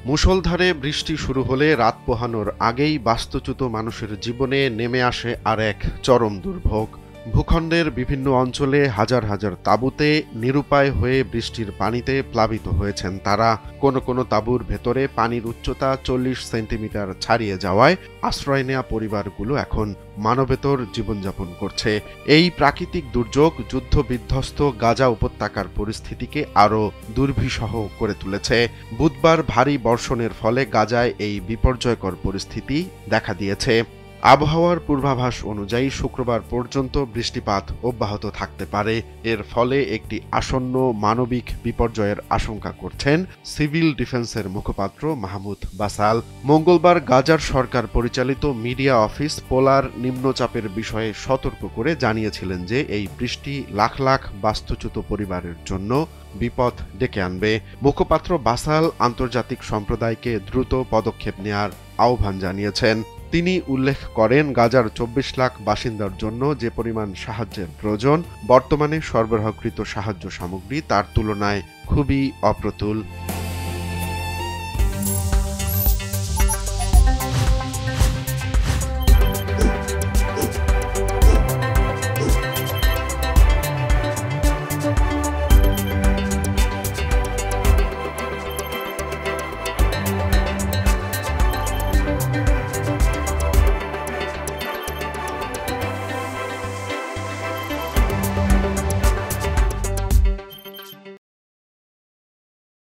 মুষলধারে বৃষ্টি শুরু হলে রাত পোহানোর আগেই বাস্তুচ্যুত মানুষের জীবনে নেমে আসে আর এক চরম দুর্ভোগ। ভূখণ্ডের বিভিন্ন অঞ্চলে হাজার হাজার তাঁবুতে নিরুপায় হয়ে বৃষ্টির পানিতে প্লাবিত হয়েছেন তারা। কোনো কোনো তাঁবুর ভেতরে পানির উচ্চতা 40 সেন্টিমিটার ছাড়িয়ে যাওয়ায় আশ্রয় নেওয়া পরিবারগুলো এখন মানবেতর জীবনযাপন করছে। এই প্রাকৃতিক দুর্যোগ যুদ্ধবিধ্বস্ত গাজা উপত্যকার পরিস্থিতিকে আরও দুর্বিষহ করে তুলেছে। বুধবার ভারী বর্ষণের ফলে গাজায় এই বিপর্যয়কর পরিস্থিতি দেখা দিয়েছে। আবহাওয়ার পূর্বাভাস অনুযায়ী শুক্রবার পর্যন্ত বৃষ্টিপাত অব্যাহত থাকতে পারে। এর ফলে একটি আসন্ন মানবিক বিপর্যয়ের আশঙ্কা করছেন সিভিল ডিফেন্সের মুখপাত্র মাহমুদ বাসাল। মঙ্গলবার গাজার সরকার পরিচালিত মিডিয়া অফিস পোলার নিম্নচাপের বিষয়ে সতর্ক করে জানিয়েছিলেন যে এই বৃষ্টি লাখ লাখ বাস্তুচ্যুত পরিবারের জন্য বিপদ ডেকে আনবে। মুখপাত্র বাসাল আন্তর্জাতিক সম্প্রদায়কে দ্রুত পদক্ষেপ নেয়ার আহ্বান জানিয়েছেন। তিনি উল্লেখ করেন, গাজার 24 লাখ বাসিন্দার জন্য যে পরিমাণ সাহায্যের প্রয়োজন, বর্তমানে সরবরাহকৃত সাহায্য সামগ্রী তার তুলনায় খুবই অপ্রতুল।